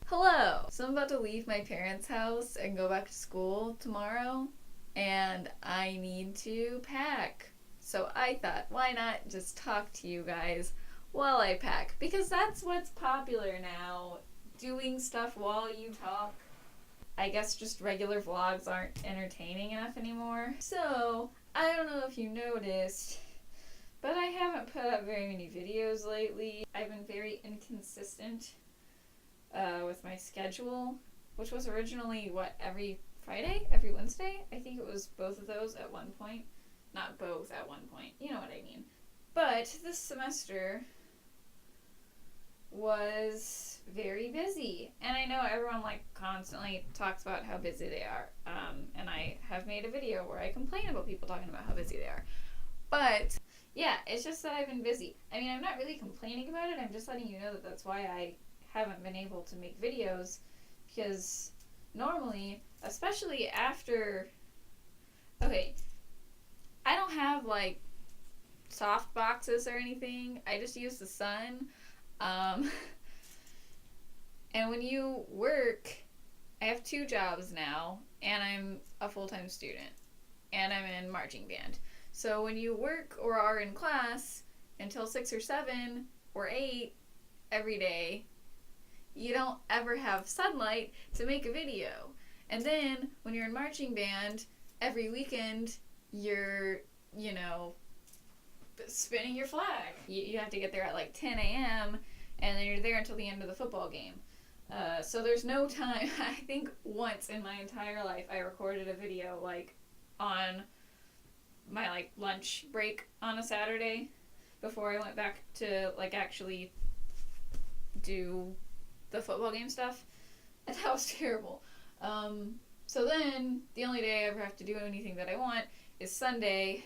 Hello! So I'm about to leave my parents' house and go back to school tomorrow, and I need to pack. So I thought, why not just talk to you guys while I pack? Because that's what's popular now, doing stuff while you talk. I guess just regular vlogs aren't entertaining enough anymore. So, I don't know if you noticed, but I haven't put up very many videos lately. I've been very inconsistent with my schedule, which was originally, every Friday? Every Wednesday? I think it was both of those at one point. Not both at one point, you know what I mean. But this semester was very busy, and I know everyone constantly talks about how busy they are, and I have made a video where I complain about people talking about how busy they are. But yeah, it's just that I've been busy. I mean, I'm not really complaining about it, I'm just letting you know that that's why I haven't been able to make videos, because normally, especially after, okay, I don't have soft boxes or anything, I just use the sun, and when you work, I have 2 jobs now, and I'm a full-time student, and I'm in marching band. So when you work or are in class until 6 or 7 or 8 every day, you don't ever have sunlight to make a video. And then when you're in marching band, every weekend you're, spinning your flag. You have to get there at 10 a.m. and then you're there until the end of the football game. So there's no time. I think once in my entire life I recorded a video on my lunch break on a Saturday before I went back to actually do the football game stuff, and that was terrible. So then the only day I ever have to do anything that I want is Sunday,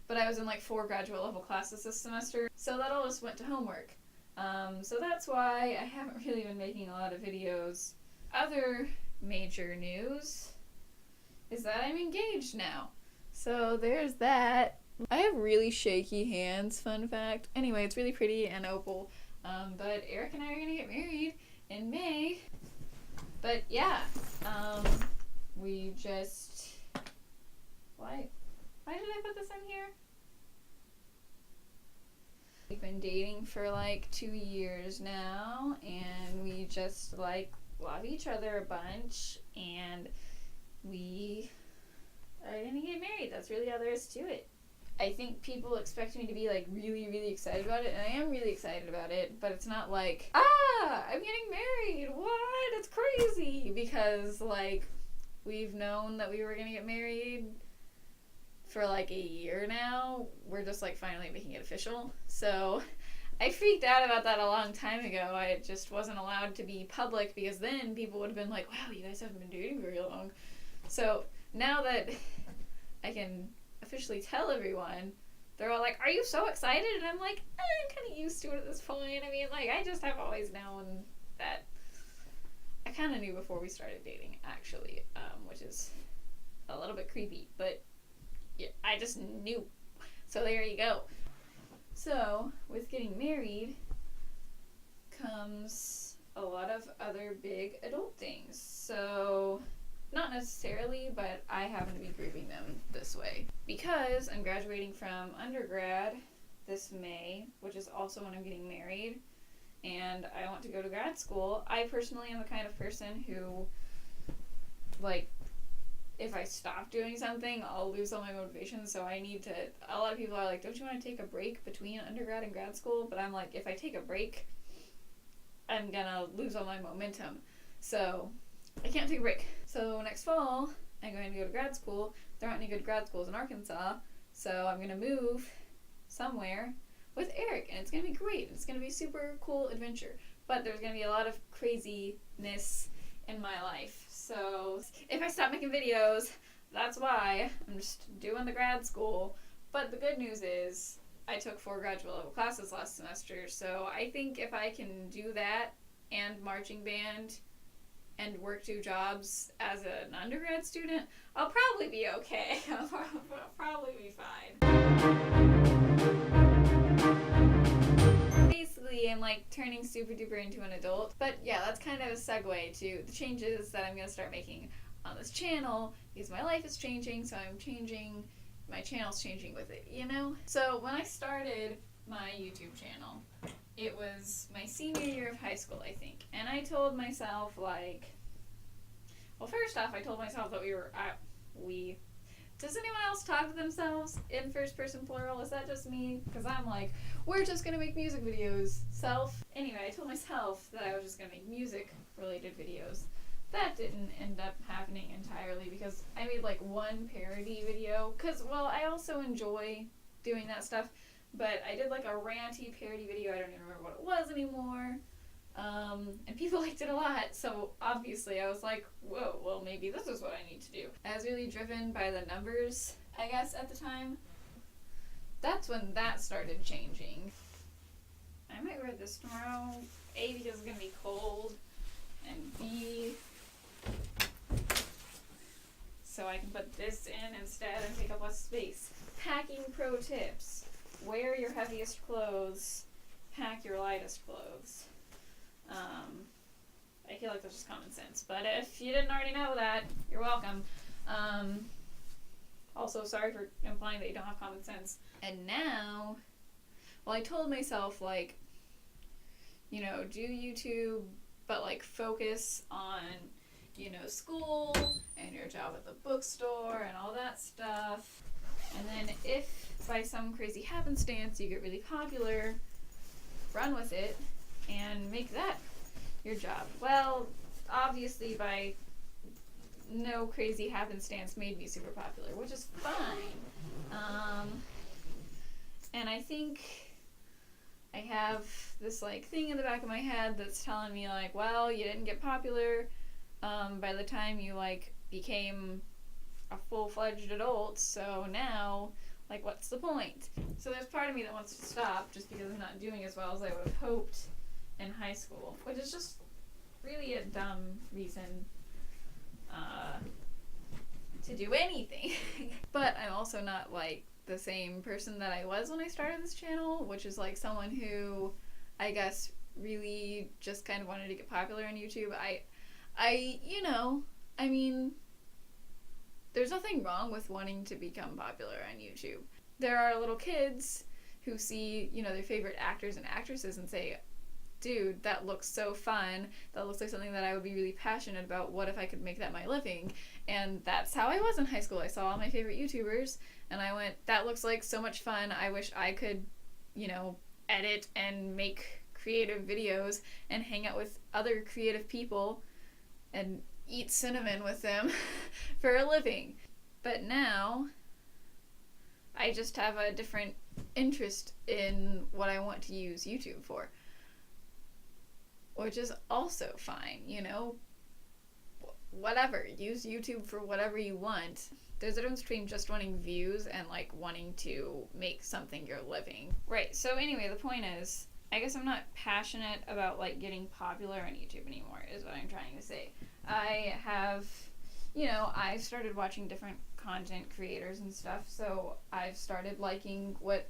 but I was in 4 graduate level classes this semester, so that all just went to homework. So that's why I haven't really been making a lot of videos. Other major news is that I'm engaged now. So there's that. I have really shaky hands, fun fact. Anyway, it's really pretty and opal. But Eric and I are going to get married in May. But yeah, we just... Why did I put this in here? We've been dating for 2 years now, and we just love each other a bunch, and we are gonna get married. That's really all there is to it. I think people expect me to be really, really excited about it, and I am really excited about it, but it's not I'm getting married, what? It's crazy, because we've known that we were gonna get married for a year now. We're just finally making it official. So I freaked out about that a long time ago. I just wasn't allowed to be public, because then people would have been like, wow, you guys haven't been dating very long. So now that I can officially tell everyone, they're all like, are you so excited? And I'm like, I'm kind of used to it at this point. I mean, I just have always known that. I kind of knew before we started dating, actually, which is a little bit creepy, but yeah, I just knew. So there you go. So with getting married comes a lot of other big adult things. So not necessarily, but I happen to be grouping them this way because I'm graduating from undergrad this May, which is also when I'm getting married, and I want to go to grad school. I personally am the kind of person who, if I stop doing something, I'll lose all my motivation, so I need to... A lot of people are like, don't you want to take a break between undergrad and grad school? But I'm like, if I take a break, I'm gonna lose all my momentum. So I can't take a break. So next fall, I'm going to go to grad school. There aren't any good grad schools in Arkansas, so I'm going to move somewhere with Eric, and it's going to be great. It's going to be a super cool adventure. But there's going to be a lot of craziness in my life. So if I stop making videos, that's why. I'm just doing the grad school. But the good news is I took 4 graduate level classes last semester, so I think if I can do that and marching band and work 2 jobs as an undergrad student, I'll probably be okay. I'll probably be fine. Basically, I'm like turning super duper into an adult. But yeah, that's kind of a segue to the changes that I'm going to start making on this channel, because my life is changing, so I'm changing, my channel's changing with it, you know? So when I started my YouTube channel, it was my senior year of high school, I think. And I told myself, like, well, first off, I told myself that does anyone else talk to themselves in first person plural? Is that just me? Because I'm like, we're just going to make music videos. Self. Anyway, I told myself that I was just going to make music related videos. That didn't end up happening entirely because I made like one parody video. Because, well, I also enjoy doing that stuff. But I did like a ranty parody video. I don't even remember what it was anymore. And people liked it a lot, so obviously I was like, whoa, well maybe this is what I need to do. I was really driven by the numbers, I guess, at the time. That's when that started changing. I might wear this tomorrow, A, because it's gonna be cold, and B, so I can put this in instead and take up less space. Packing pro tips. Wear your heaviest clothes, pack your lightest clothes. I feel like that's just common sense, but if you didn't already know that, you're welcome. Also, sorry for implying that you don't have common sense. And now, well, I told myself, like, you know, do YouTube, but, like, focus on, you know, school and your job at the bookstore and all that stuff. And then if by some crazy happenstance you get really popular, run with it and make that your job. Well, obviously by no crazy happenstance made me super popular, which is fine. And I think I have this like thing in the back of my head that's telling me like, well, you didn't get popular by the time you like became a full-fledged adult, so now like what's the point? So there's part of me that wants to stop just because I'm not doing as well as I would have hoped in high school, which is just really a dumb reason to do anything. But I'm also not like the same person that I was when I started this channel, which is like someone who I guess really just kind of wanted to get popular on YouTube. I you know, I mean, there's nothing wrong with wanting to become popular on YouTube. There are little kids who see, you know, their favorite actors and actresses and say, dude, that looks so fun. That looks like something that I would be really passionate about. What if I could make that my living? And that's how I was in high school. I saw all my favorite YouTubers and I went, that looks like so much fun. I wish I could, you know, edit and make creative videos and hang out with other creative people and eat cinnamon with them for a living. But now I just have a different interest in what I want to use YouTube for, which is also fine, you know, whatever, use YouTube for whatever you want. There's a difference between just wanting views and like wanting to make something your living. Right, so anyway, the point is, I guess I'm not passionate about like getting popular on YouTube anymore, is what I'm trying to say. I have, you know, I started watching different content creators and stuff, so I've started liking what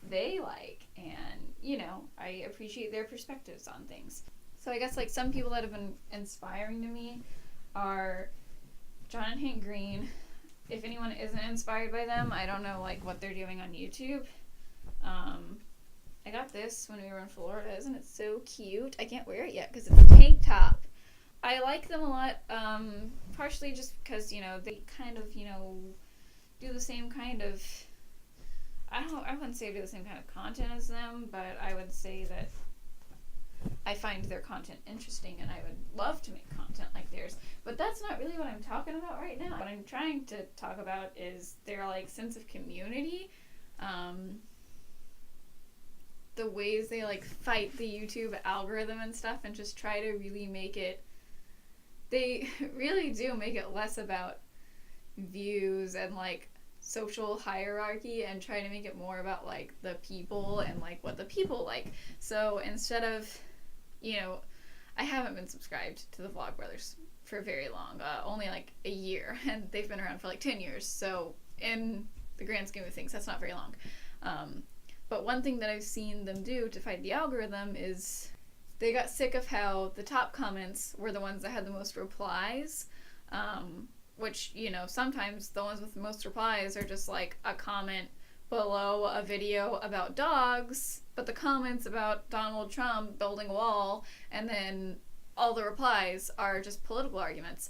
they like, and, you know, I appreciate their perspectives on things. So I guess like some people that have been inspiring to me are John and Hank Green. If anyone isn't inspired by them, I don't know like what they're doing on YouTube. I got this when we were in Florida. Isn't it so cute? I can't wear it yet because it's a tank top. I like them a lot, partially just because, you know, they kind of, you know, do the same kind of, I wouldn't say do the same kind of content as them, but I would say that I find their content interesting and I would love to make content like theirs. But that's not really what I'm talking about right now. What I'm trying to talk about is their, like, sense of community, the ways they, like, fight the YouTube algorithm and stuff and just try to really make it, they really do make it less about views and, like, social hierarchy and try to make it more about, like, the people and, like, what the people like. So instead of, you know, I haven't been subscribed to the Vlogbrothers for very long, only, like, a year, and they've been around for, like, 10 years, so in the grand scheme of things, that's not very long. But one thing that I've seen them do to fight the algorithm is they got sick of how the top comments were the ones that had the most replies, which, you know, sometimes the ones with the most replies are just like a comment below a video about dogs, but the comments about Donald Trump building a wall, and then all the replies are just political arguments.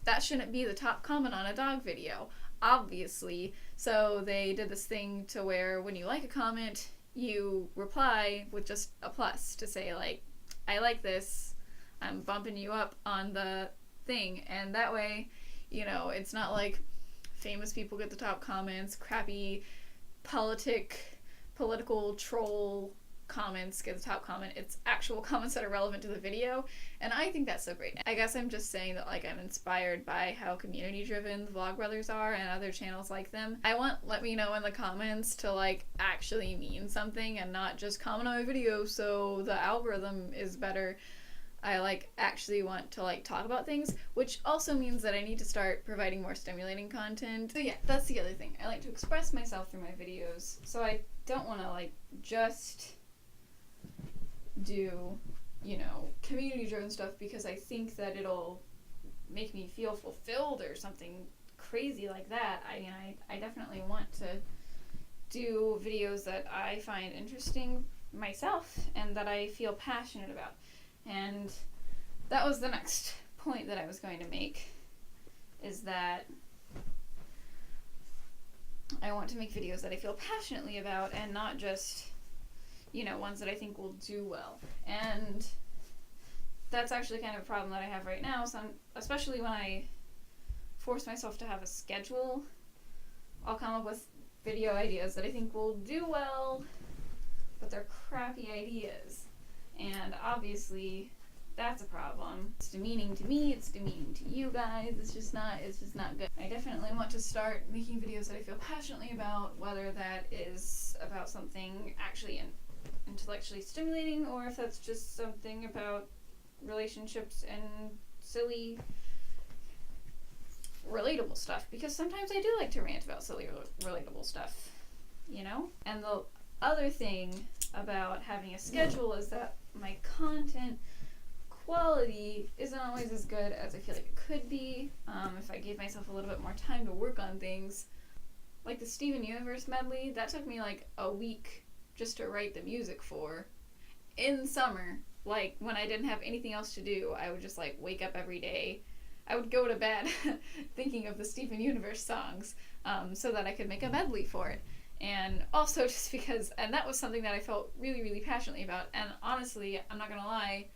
That shouldn't be the top comment on a dog video, obviously. So they did this thing to where when you like a comment, you reply with just a plus to say, like, I like this, I'm bumping you up on the thing. And that way, you know, it's not like famous people get the top comments, crappy political troll comments get the top comment. It's actual comments that are relevant to the video, and I think that's so great. I guess I'm just saying that, like, I'm inspired by how community driven the Vlogbrothers are and other channels like them. I want let me know in the comments to, like, actually mean something and not just comment on my video so the algorithm is better. I, like, actually want to, like, talk about things, which also means that I need to start providing more stimulating content. So yeah, that's the other thing. I like to express myself through my videos, so I don't want to, like, just do, you know, community-driven stuff because I think that it'll make me feel fulfilled or something crazy like that. I mean, I definitely want to do videos that I find interesting myself and that I feel passionate about. And that was the next point that I was going to make, is that I want to make videos that I feel passionately about and not just, you know, ones that I think will do well. And that's actually kind of a problem that I have right now. Especially when I force myself to have a schedule, I'll come up with video ideas that I think will do well, but they're crappy ideas. And obviously, that's a problem. It's demeaning to me, it's demeaning to you guys, it's just not good. I definitely want to start making videos that I feel passionately about, whether that is about something actually intellectually stimulating, or if that's just something about relationships and silly, relatable stuff. Because sometimes I do like to rant about silly, relatable stuff, you know? And the other thing about having a schedule is that my content quality isn't always as good as I feel like it could be if I gave myself a little bit more time to work on things. Like the Steven Universe medley, that took me like a week just to write the music for. In summer, like when I didn't have anything else to do, I would just like wake up every day. I would go to bed thinking of the Steven Universe songs so that I could make a medley for it. And also just because, and that was something that I felt really, really passionately about. And honestly, I'm not gonna lie,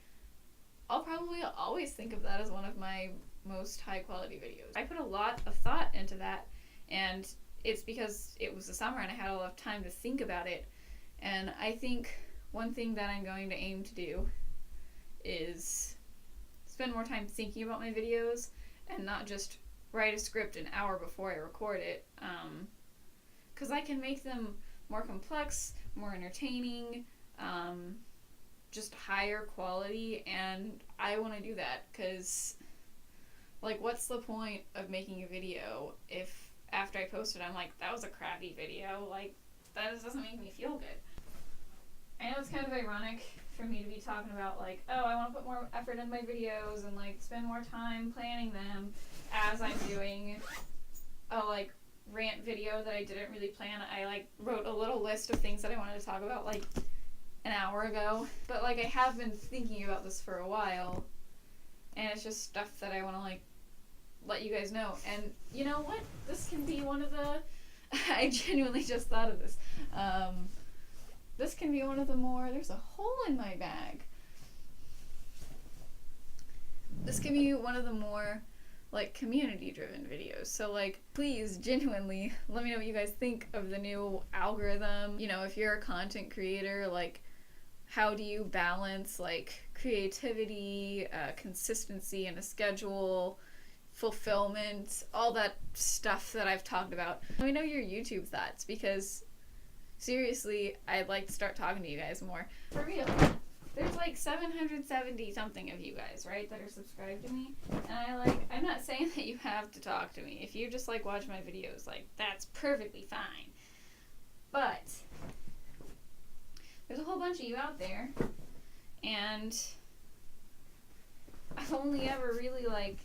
I'll probably always think of that as one of my most high quality videos. I put a lot of thought into that, and it's because it was the summer and I had a lot of time to think about it. And I think one thing that I'm going to aim to do is spend more time thinking about my videos and not just write a script an hour before I record it. Because I can make them more complex, more entertaining, just higher quality, and I want to do that because, like, what's the point of making a video if after I post it I'm like, that was a crappy video, like, that just doesn't make me feel good. I know it's kind of ironic for me to be talking about, like, oh, I want to put more effort in my videos and, like, spend more time planning them as I'm doing a, like, rant video that I didn't really plan. I, like, wrote a little list of things that I wanted to talk about, like, an hour ago. But, like, I have been thinking about this for a while, and it's just stuff that I want to, like, let you guys know. And you know what? This can be one of the... I genuinely just thought of this. This can be one of the more... There's a hole in my bag. This can be one of the more, like, community-driven videos. So, like, please, genuinely, let me know what you guys think of the new algorithm. You know, if you're a content creator, like, how do you balance, like, creativity, consistency in a schedule, fulfillment, all that stuff that I've talked about. Let me know your YouTube thoughts, because seriously, I'd like to start talking to you guys more. For real. There's like 770 something of you guys, right, that are subscribed to me. And I'm not saying that you have to talk to me. If you just like watch my videos, like, that's perfectly fine. But whole bunch of you out there, and I've only ever really like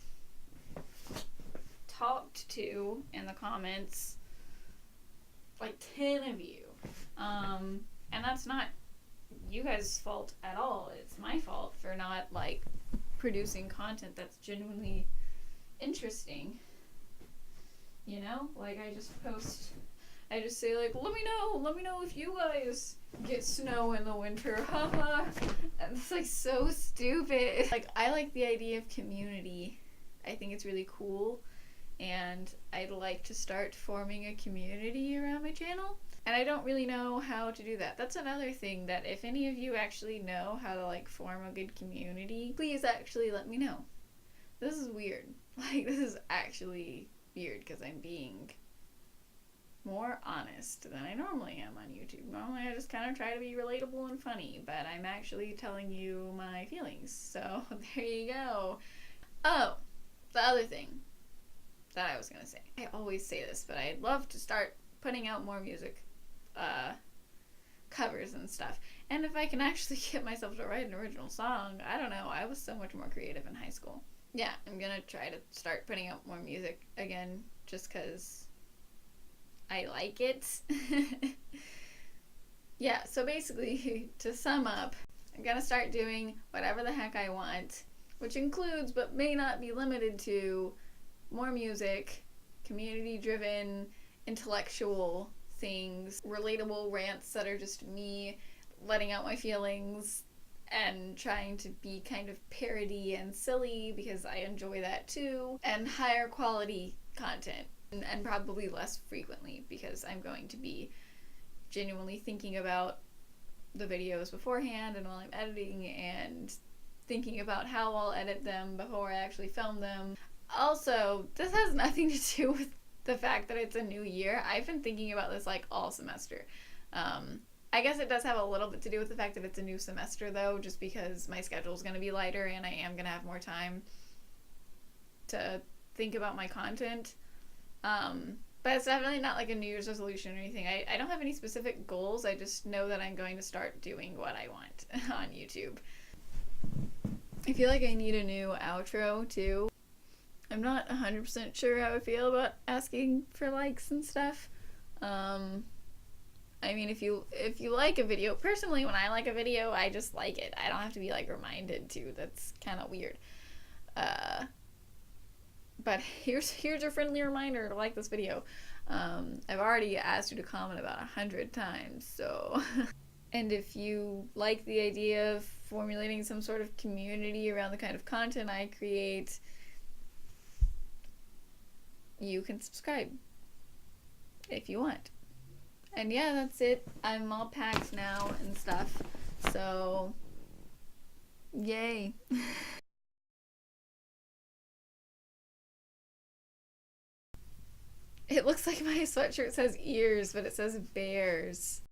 talked to in the comments like 10 of you. And that's not you guys' fault at all. It's my fault for not like producing content that's genuinely interesting. You know? Like I just say like, let me know if you guys get snow in the winter. Haha. And it's like so stupid. Like I like the idea of community. I think it's really cool. And I'd like to start forming a community around my channel. And I don't really know how to do that. That's another thing, that if any of you actually know how to like form a good community, please actually let me know. This is weird. Like this is actually weird because I'm being more honest than I normally am on YouTube. Normally I just kind of try to be relatable and funny, but I'm actually telling you my feelings. So there you go. Oh, the other thing that I was gonna say. I always say this, but I'd love to start putting out more music covers and stuff. And if I can actually get myself to write an original song, I don't know. I was so much more creative in high school. Yeah, I'm gonna try to start putting out more music again, just because I like it. Yeah, so basically, to sum up, I'm gonna start doing whatever the heck I want, which includes, but may not be limited to, more music, community-driven, intellectual things, relatable rants that are just me letting out my feelings and trying to be kind of parody and silly because I enjoy that too, and higher quality content, and probably less frequently because I'm going to be genuinely thinking about the videos beforehand and while I'm editing, and thinking about how I'll edit them before I actually film them. Also, this has nothing to do with the fact that it's a new year. I've been thinking about this like all semester. I guess it does have a little bit to do with the fact that it's a new semester though, just because my schedule is going to be lighter and I am going to have more time to think about my content. But it's definitely not like a New Year's resolution or anything. I don't have any specific goals. I just know that I'm going to start doing what I want on YouTube. I feel like I need a new outro too. I'm not 100% sure how I feel about asking for likes and stuff. I mean, if you like a video, personally, when I like a video, I just like it. I don't have to be like reminded to. That's kind of weird. But here's your friendly reminder to like this video. I've already asked you to comment about 100 times, so. And if you like the idea of formulating some sort of community around the kind of content I create, you can subscribe if you want. And yeah, that's it. I'm all packed now and stuff, so yay. It looks like my sweatshirt says ears, but it says bears.